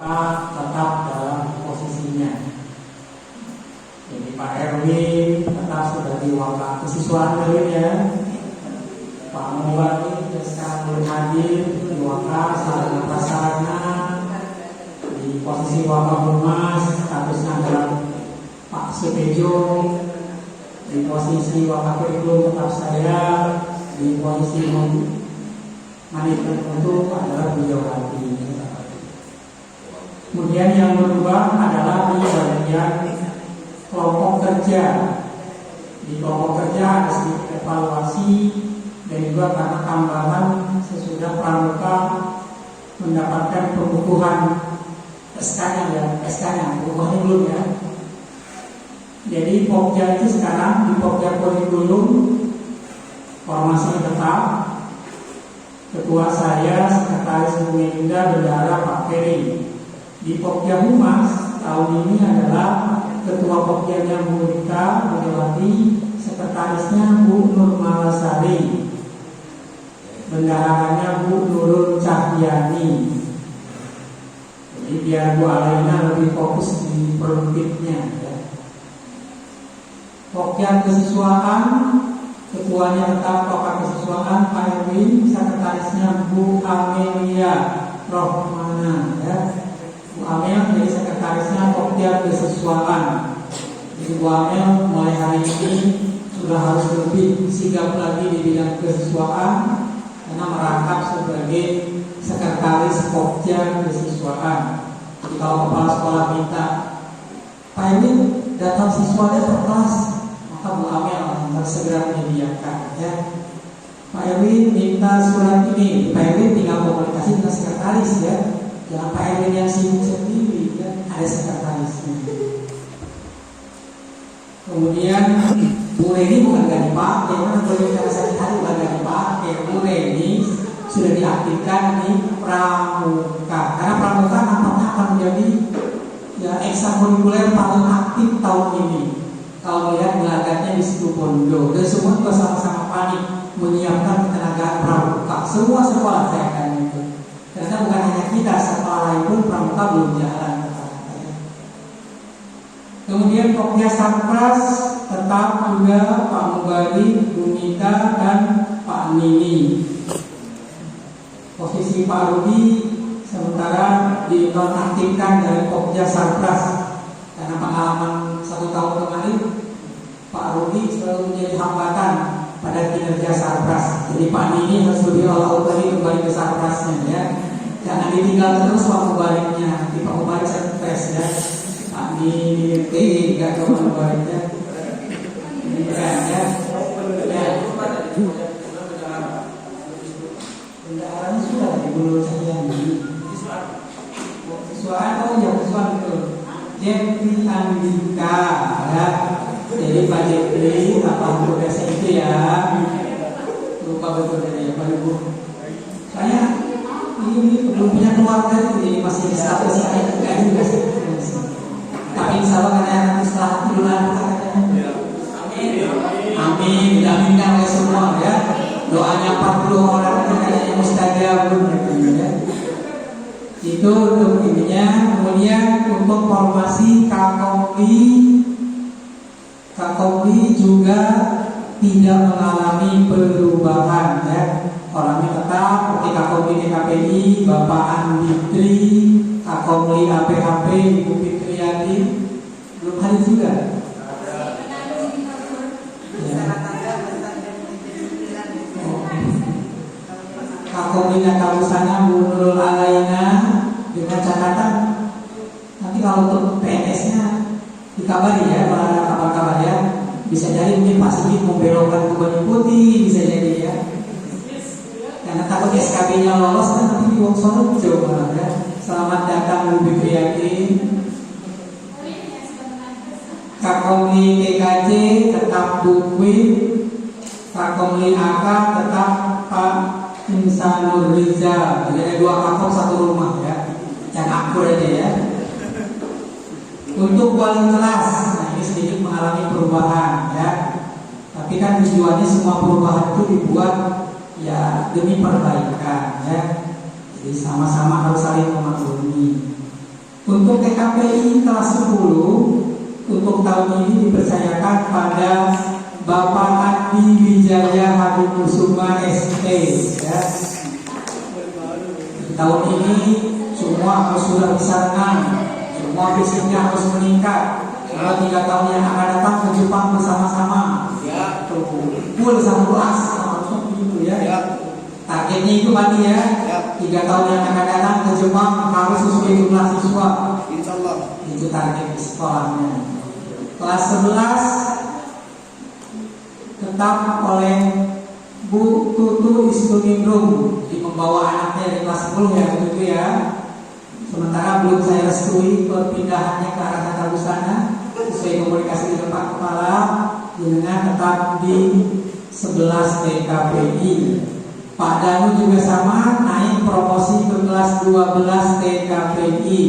tetap dalam posisinya. Jadi Pak Erwin tetap sebagai wakil kesiswaan ya. Pak Mubari yang sekarang belum hadir di wakil sarana prasarana. Di posisi wakil humas statusnya adalah Pak Sutejo. Di posisi wakil kurikulum tetap saya. Di posisi manajemen itu adalah beliau hati. Kemudian yang berubah adalah di bagian kelompok kerja. Di kelompok kerja ada sedikit evaluasi dan juga karena tambahan sesudah pramuka mendapatkan pengukuhan SK-nya pengukuhannya belum ya. Jadi Pokja itu sekarang di Pokja kurikulum formasi tetap. Ketua saya Sekretaris Bu Melinda Bendara Pak Ferry. Di Pokja Humas tahun ini adalah Ketua Pokjanya Bu Rita Budewati, Sekretarisnya Bu Nur Malasari, bendaharanya Bu Nurul Cahyani. Jadi biar Bu Alaina lebih fokus di produktifnya ya. Pokja Kesiswaan, ketuanya tetap Pokja Kesiswaan Pak Erwin, sekretarisnya Bu Amelia Rohmana ya. Bu Amel menjadi sekretarisnya Pokja Kesiswaan. Jadi Bu Amel mulai hari ini sudah harus lebih sigap lagi di bidang kesiswaan karena merangkap sebagai sekretaris Pokja Kesiswaan. Jadi kalau kepala sekolah minta Pak Erwin datang siswanya per kelas, maka Bu Amel harus segera menyediakan ya. Pak Erwin minta surat ini, Pak Erwin tinggal komunikasi dengan sekretaris ya. Jangan Pak Erwin yang sibuk sendiri ya, ada sekretarisnya. Kemudian Bu Reni bukan gak dipakai, karena kalau saya tadi bukan gak dipakai. Bu Reni sudah diaktifkan di pramuka, karena pramuka nampaknya akan menjadi ya ekstrakurikuler paling aktif tahun ini. Kalau melihat gelagatnya di situ Bondo dan semua juga sama-sama panik menyiapkan ketenagaan pramuka. Semua sekolah saya akan itu. Karena bukan hanya kita, sekolah lain pun pramuka belum jalan. Kemudian Pokja Sarpras tetap juga Pak Mubari, Bu Mita dan Pak Nini. Posisi Pak Rudi sementara dinonaktifkan dari Pokja Sarpras karena pengalaman 1 tahun kemarin Pak Rudi selalu menjadi hambatan pada kinerja Sarpras. Jadi Pak Nini harus lebih all out lagi kembali ke Sarprasnya ya. Jangan ditinggal terus Pak Mubaliknya. Nanti Pak Mubalik stres ya. Pak Nini tidak ke Mubaliknya. Ini keren ya. Bendaharanya sudah di Bulu Cahyani. Siswaan betul. Jeffrey Andika ya. Jadi Pak Jeffrey apa tugasnya itu ya? Lupa betul ya Pak Ibu. Saya ini belum punya keluarga itu, jadi masih di status saya enggak juga sih. Tapi insya Allah karena nanti setelah bulan amin, diaminkan oleh semua ya. Doanya 40 orang itu kayaknya mustajabun ya. Itu untuk ininya. Kemudian untuk formasi Kakomli juga tidak mengalami perubahan ya. Orangnya tetap seperti Kakomli DKPI, Bapak Anditri, Kakomli APHP, Ibu Fitriati, belum hadir juga. Kakomli Nakalusana Bu Nurul Alaina dengan catatan nanti kalau untuk PNS-nya dikabari ya, kalau ada kabar-kabar ya. Bisa jadi mungkin Pak Sigit membelokkan ke baju putih, bisa jadi ya. Karena takut SKB-nya lolos kan nanti di Wongsono coba ya. Selamat datang Bu Fitriati. Kakomli TKJ tetap Bu Kwin. Kakomli AK tetap Pak Insanur Riza. Jadi ada 2 kakom 1 rumah ya. Yang akur aja ya. Untuk wali kelas, nah ini sedikit mengalami perubahan ya. Tapi kan tujuannya semua perubahan itu dibuat ya demi perbaikan ya. Jadi sama-sama harus saling memaklumi. Untuk TKPI kelas 10 untuk tahun ini dipercayakan pada Bapak Andi Wijaya Hadikusuma ST ya. Tahun ini semua harus sudah bisa renang, semua fisiknya harus meningkat. Kalau 3 tahun yang akan datang ke Jepang bersama-sama ya, full sama kelas harusnya begitu ya. Targetnya itu tadi ya, 3 tahun yang akan datang ke Jepang harus sesuai jumlah siswa. Insyaallah itu target di sekolahnya. Kelas 11 tetap oleh Bu Tutu Istuningrum di membawa anaknya dari kelas 10 ya Bu Tutu ya. Sementara belum saya restui perpindahannya ke arah tata busana sesuai komunikasi dengan Pak Kepala, dengan tetap di 11 TKPI. Pak Danu juga sama, naik promosi ke kelas 12 TKPI,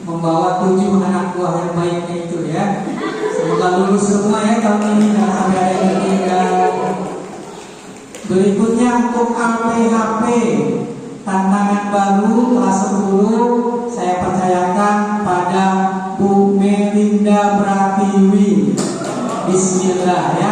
membawa 7 anak buah yang baiknya itu ya. Semoga lulus semua ya tahun ini, jangan sampai ada yang tertinggal. Berikutnya untuk APHP tantangan baru kelas 10 saya percayakan pada Bu Melinda Pratiwi. Bismillah ya.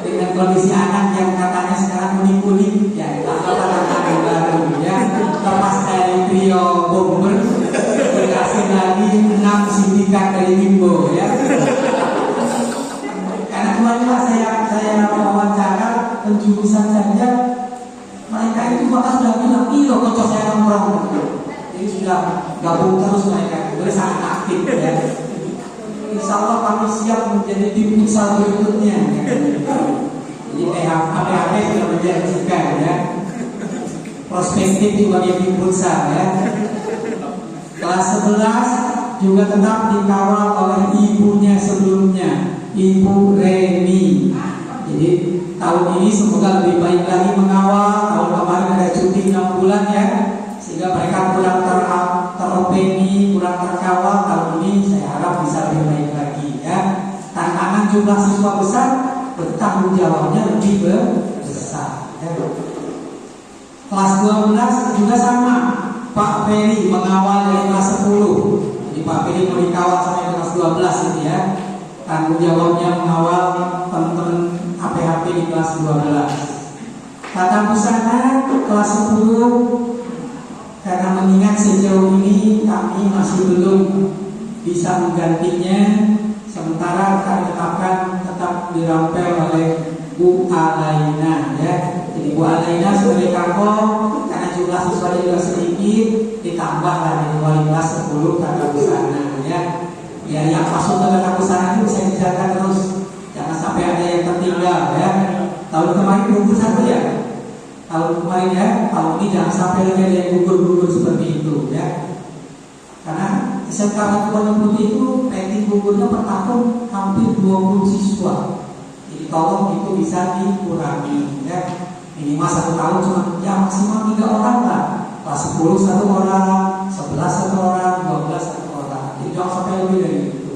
Dengan kondisi anak yang katanya sekarang kuning-kuning ya, tantangan baru ya. Lepas dari trio bomber dikasih lagi 6 sindikat dari Bimbo ya. Karena kemarin saya wawancara penjurusan saja, mereka itu maka sudah bilang iya kocok saya nongkrong. Jadi sudah gabung terus mereka, sangat aktif ya. Insya Allah kami siap menjadi tim futsal berikutnya ya. Jadi APHP sudah menjanjikan ya. Prospektif juga di tim futsal ya. Kelas 11 juga tetap dikawal oleh ibunya sebelumnya, Ibu Reni. Jadi tahun ini semoga lebih baik lagi mengawal. Tahun kemarin ada cuti 6 bulan ya, sehingga mereka kurang teropeni, kurang terkawal. Tahun ini saya harap bisa lebih baik lagi ya. Tantangan jumlah siswa besar, bertanggung jawabnya lebih besar ya. Kelas 12 juga sama, Pak Ferry mengawal dari kelas 10. Jadi Pak Ferry mau dikawal sampai kelas 12 ini ya. Tanggung jawabnya mengawal teman-teman APHP di kelas 12. Tata busana kelas 10, karena mengingat sejauh ini kami masih belum bisa menggantinya, sementara akan tetap dirampel oleh Bu Alaina ya. Jadi Bu Alaina sebagai kako, karena jumlah siswanya juga sedikit, ditambah dari wali kelas 10 tata busana ya. Ya yang masuk ke tata busana itu bisa dijaga terus, jangan sampai ada yang tertinggal ya. Tahun kemarin gugur 1 ya, tahun kemarin ya, tahun ini jangan sampai lagi ada yang gugur seperti itu ya. Karena SMK Warna Putih itu rating gugurnya per tahun hampir 20 siswa. Jadi tolong itu bisa dikurangi ya. Minimal 1 tahun cuma ya maksimal 3 orang lah. Kelas 10 1 orang, 11 1 orang, 12 1 orang. Jadi jangan sampai lebih dari itu.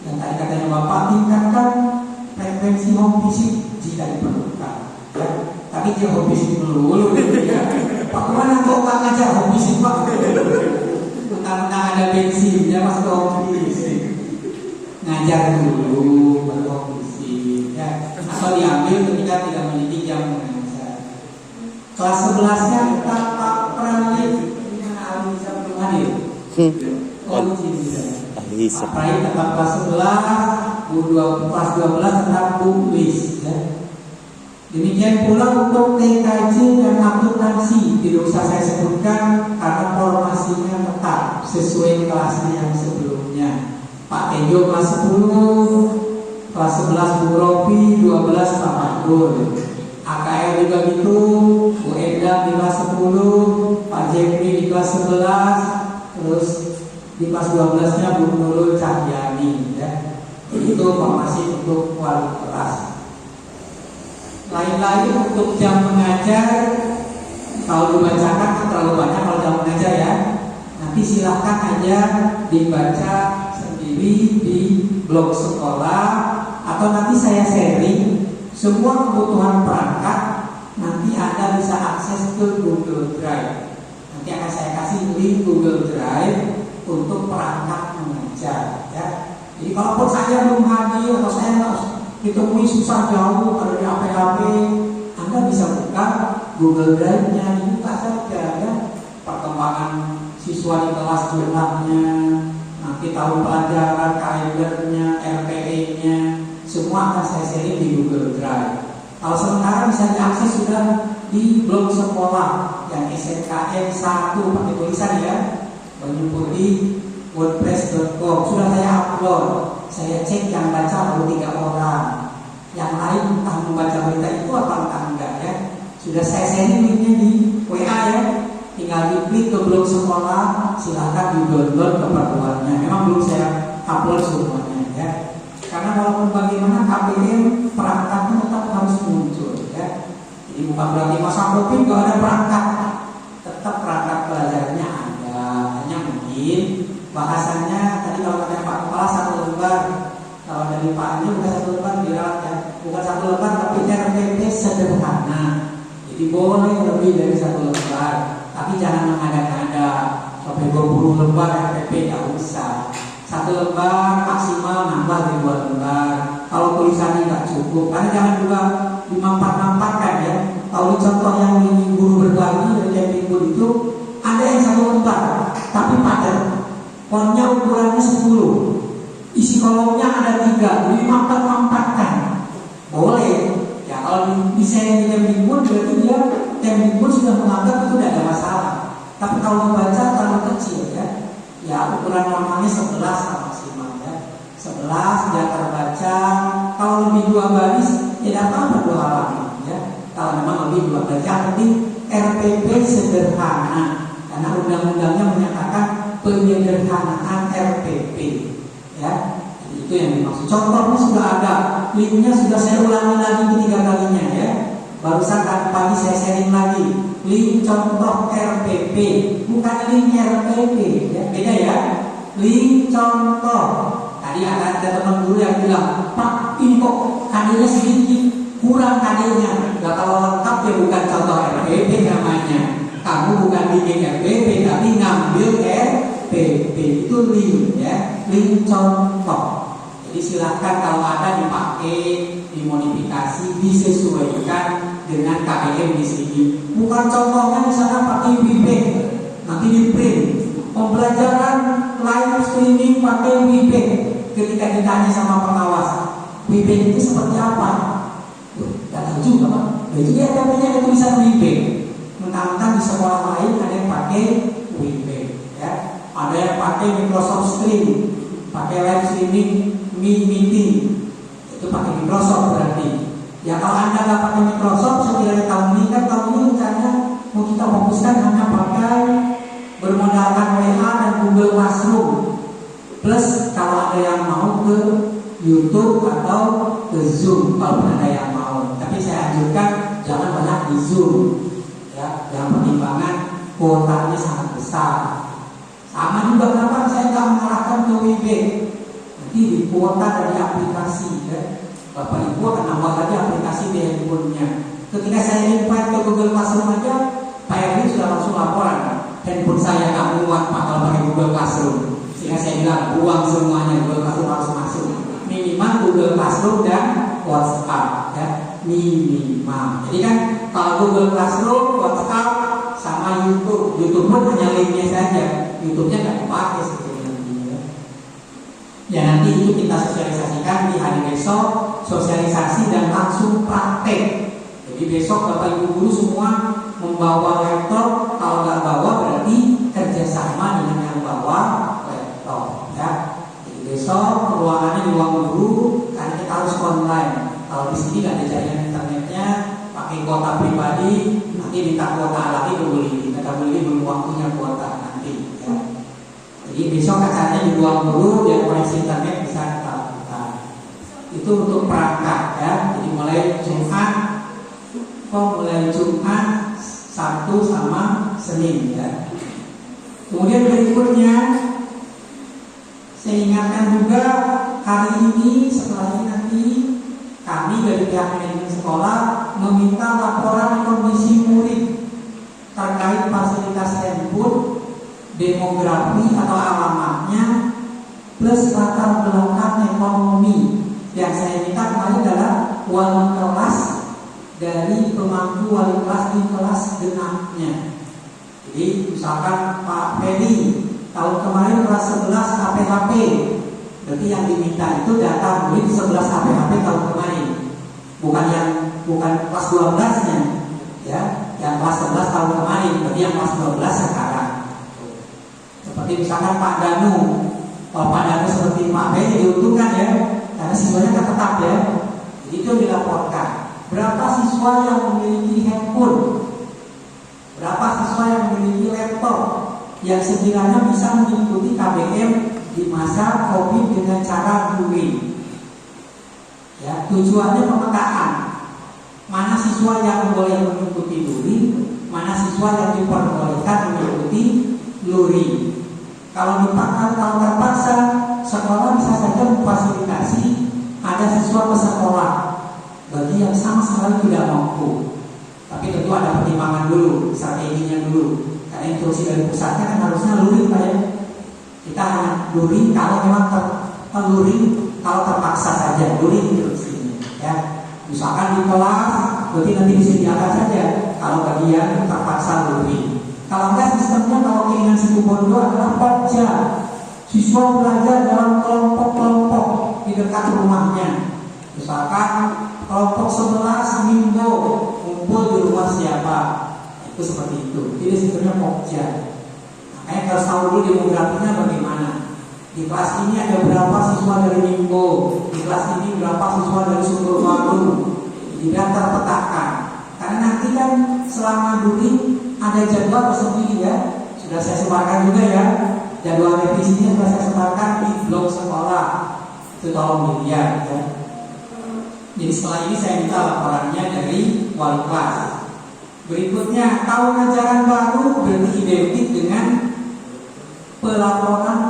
Dan tadi katanya Bapak, tingkatkan frekuensi home visit jika diperlukan ya. Tapi dia home visit dulu ya. Pak kemana kok Pak ngajar home visit Pak? Mentang-mentang ada bensin dia masuk ke home visit. Ngajar dulu baru home visit ya. Atau diambil ketika tidak memiliki jam mengajar. Kelas 11-nya tetap Pak Pranit. Gimana Ali bisa belum hadir? Oh bisa. Pak Pranit tetap kelas 11, kelas 12 tetap Bu Lis ya. Demikian pula untuk TKJ dan akuntansi, tidak usah saya sebutkan karena formasinya tetap sesuai kelasnya yang sebelumnya. Pak Tejo kelas 10, kelas 11 Bu Rofi, 12 Pak Makdul. AKL juga gitu, Bu Enda di kelas 10, Pak Jeffrey di kelas 11, terus di kelas 12-nya Bu Nurul Cahyani ya. Itu formasi untuk wali kelas. Lain-lain untuk jam mengajar, kalau dibacakan terlalu banyak kalau jam mengajar ya. Nanti silahkan aja dibaca sendiri di blog sekolah, atau nanti saya sharing semua kebutuhan perangkat. Nanti Anda bisa akses ke Google Drive. Nanti akan saya kasih link Google Drive ditemui susah jauh, ada di HP-HP, Anda bisa buka Google Drive-nya, dibuka saja ya. Perkembangan siswa di kelas jumlahnya, nanti tahu pelajaran, kalendernya, RPE-nya, semua akan saya sharing di Google Drive. Kalau sementara bisa diakses sudah di blog sekolah yang SNKN 1 pakai tulisan ya, Banyuputih wordpress.com. Sudah saya upload. Saya cek yang baca baru 3 orang. Yang lain entah membaca berita itu apa entah enggak ya. Sudah saya sharing linknya di WA ya. Tinggal diklik ke blog sekolah, silakan di-download keperluannya. Memang belum saya upload semuanya ya. Karena walaupun bagaimana KBM perangkatnya tetap harus muncul ya. Jadi bukan berarti masa COVID gak ada perangkat. Tetap perangkat belajarnya ada. Hanya mungkin bahasanya tadi kalau kata Pak Kepala 1 lembar, kalau dari Pak Anja bukan 1 lembar dirawat ya, bukan 1 lembar tapi RPP sederhana. Jadi boleh lebih dari 1 lembar, tapi jangan mengada-ngada sampai 20 lembar RPP nggak usah. 1 lembar maksimal nambah dari 2 lembar. Kalau tulisannya nggak cukup, karena jangan juga dimampat-mampatkan ya. Kalau contoh yang ini guru berbagi dari Kemdikbud itu ada yang 1 lembar tapi padat. Fontnya ukurannya 10, isi kolomnya ada 3, jadi mampat-mampatkan. Boleh. Ya kalau desain di Kemdikbud berarti dia Kemdikbud sudah menganggap itu tidak ada masalah. Tapi kalau dibaca terlalu kecil ya ukuran normalnya 11 maksimal ya. 11 dia terbaca. Kalau lebih 2 baris ya tidak apa-apa 2 halaman ya. Kalau memang lebih 2 baris, yang penting RPP sederhana. Karena undang-undangnya menyatakan penyederhanaan RPP ya. Jadi itu yang dimaksud. Contohnya sudah ada, linknya sudah saya ulangi lagi ketiga kalinya ya. Barusan tadi pagi saya sharing lagi link contoh RPP, bukan link RPP ya. Beda ya. Link contoh. Tadi ada teman guru yang bilang, Pak ini kok kadernya sedikit, kurang kadernya. Gak kalau lengkap ya bukan contoh RPP namanya. Kamu bukan bikin RPP tapi ngambil RPP, itu link ya, link contoh. Jadi silakan kalau ada dipakai, dimodifikasi, disesuaikan dengan KBM di sini. Bukan contohnya di sana pakai WIB, nanti di print. Pembelajaran live streaming pakai WIB. Ketika ditanya sama pengawas, WIB itu seperti apa? Tidak tahu juga Pak. Jadi dia ada tulisan WIB. Mentang-mentang di sekolah lain ada yang pakai WIB ya. Ada yang pakai Microsoft Stream, pakai live streaming meeting, itu pakai Microsoft berarti. Ya kalau Anda nggak pakai Microsoft, sekiranya tahun ini rencananya mau kita fokuskan hanya pakai bermodalkan WA dan Google Classroom. Plus kalau ada yang mau ke YouTube atau ke Zoom, kalau ada yang mau. Tapi saya anjurkan jangan banyak di Zoom. Ya, yang pertimbangan kuotanya sangat besar. Sama juga kenapa saya nggak mengarahkan ke WIB. Nanti di kuota dari aplikasi ya. Bapak Ibu akan nambah lagi aplikasi di handphonenya. Ketika saya invite ke Google Classroom aja, Pak Erwin sudah langsung laporan, handphone saya nggak muat Pak kalau pakai Google Classroom. Sehingga saya bilang buang semuanya, Google Classroom harus masuk. Minimal Google Classroom dan WhatsApp ya, minimal. Jadi kan kalau Google Classroom, WhatsApp sama YouTube, YouTube pun hanya linknya saja, YouTube-nya nggak dipakai sebetulnya. Ya nanti itu kita sosialisasikan di hari besok, sosialisasi dan langsung praktek. Jadi besok Bapak Ibu guru semua membawa laptop, kalau nggak bawa berarti kerjasama dengan yang bawa laptop ya. Jadi besok ruangannya di ruang guru, karena kita harus online. Kalau di sini nggak ada jaringan internetnya, pakai kuota pribadi, nanti minta kuota lagi kebeli. Kata beli belum waktunya kuota nanti ya. Jadi besok acaranya di ruang guru dan koneksi internet bisa kita lakukan. Itu untuk perangkat ya. Jadi mulai Jumat, Sabtu sama Senin ya. Kemudian berikutnya saya ingatkan juga hari ini setelah ini nanti kami dari pihak manajemen sekolah meminta laporan kondisi murid terkait fasilitas handphone, demografi atau alamatnya, plus latar belakang ekonomi Yang saya minta kemarin adalah wali kelas dari pemangku wali kelas di kelas genapnya. Jadi misalkan Pak Ferry tahun kemarin kelas 11 HPHP, berarti yang diminta itu data murid 11 HPHP tahun kemarin, bukan kelas 12-nya, ya, yang kelas 11 tahun kemarin, berarti yang kelas 12 sekarang. Seperti misalkan Pak Danu, kalau Pak Danu seperti Pak Ferry diuntungkan ya, karena siswanya kan tetap ya. Jadi itu dilaporkan. Berapa siswa yang memiliki handphone? Berapa siswa yang memiliki laptop yang sekiranya bisa mengikuti KBM di masa COVID dengan cara daring? Ya, tujuannya pemetaan. Mana siswa yang boleh mengikuti daring, mana siswa yang diperbolehkan mengikuti luring. Kalau terpaksa, sekolah bisa saja memfasilitasi ada siswa ke sekolah bagi yang sama sekali tidak mampu. Tapi tentu ada pertimbangan dulu, strateginya dulu. Karena instruksi dari pusatnya kan harusnya luring, Pak ya. Kita hanya luring kalau memang luring kalau terpaksa saja, luring instruksinya. Ya, misalkan di kelas, berarti nanti disediakan saja. Kalau bagian terpaksa luring. Kalau enggak, sistemnya kalau keinginan situ bondo adalah pokja. Siswa belajar dalam kelompok-kelompok di dekat rumahnya. Misalkan kelompok 11 minggu kumpul di rumah siapa, itu seperti itu. Jadi sistemnya pokja. Makanya harus tahu dulu demografinya bagaimana. Di kelas ini ada berapa siswa dari Minggu, di kelas ini berapa siswa dari Sumber Baru. Tidak terpetakan. Karena nanti kan selama daring ada jadwal tersendiri ya. Sudah saya sebarkan juga ya. Jadwal revisinya sudah saya sebarkan di blog sekolah. Itu tolong dilihat ya. Jadi setelah ini saya minta laporannya dari wali kelas. Berikutnya, tahun ajaran baru berarti identik dengan pelaporan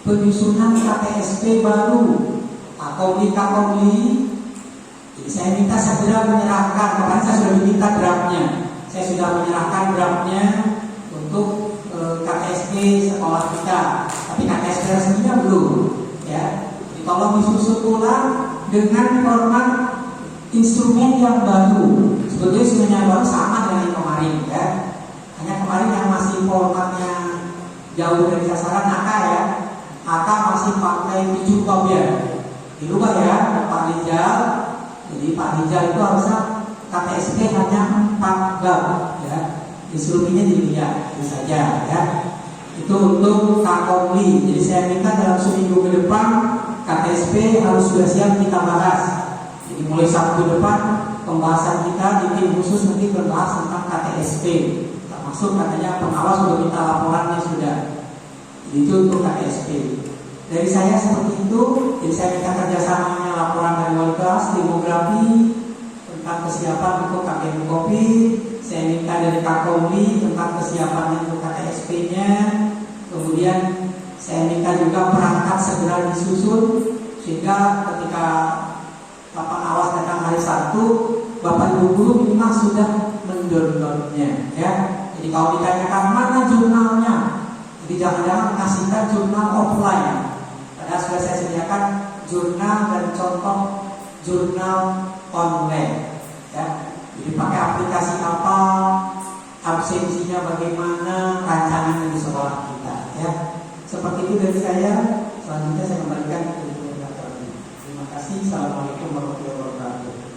penyusunan KTSP baru atau Kakomli. Jadi saya minta segera menyerahkan. Kemarin saya sudah diminta draftnya. Saya sudah menyerahkan draftnya untuk KTSP sekolah kita. Tapi KTSP resminya belum. Ya, jadi tolong disusun ulang dengan format instrumen yang baru. Sebetulnya instrumennya baru sama dengan yang kemarin ya. Hanya kemarin yang masih formatnya jauh dari sasaran AK ya. AK masih pakai 7 bab ya. Dirubah ya Pak Rijal. Jadi Pak Rijal itu harusnya KTSP hanya 4 bab ya. Instrumennya dilihat itu saja ya. Itu untuk Kakomli. Jadi saya minta dalam seminggu ke depan KTSP harus sudah siap kita bahas. Jadi mulai Sabtu depan pembahasan kita di tim khusus nanti berbahas tentang KTSP. Termasuk katanya pengawas sudah minta laporannya sudah. Jadi itu untuk KTSP. Dari saya seperti itu. Jadi saya minta kerjasamanya laporan dari wali kelas, demografi tentang kesiapan untuk KBM Covid. Saya minta dari Kakomli tentang kesiapan untuk KTSP-nya. Kemudian saya minta juga perangkat segera disusun sehingga ketika papan awas datang hari Sabtu, Bapak Ibu guru minimal sudah mendownloadnya ya. Jadi kalau ditanyakan mana jurnalnya, jadi jangan-jangan kasihkan jurnal offline. Padahal sudah saya sediakan jurnal dan contoh jurnal online ya. Jadi pakai aplikasi apa, absensinya bagaimana, rancangannya di sekolah kita ya. Seperti itu dari saya. Selanjutnya saya kembalikan ke moderator. Terima kasih. Assalamualaikum warahmatullahi wabarakatuh.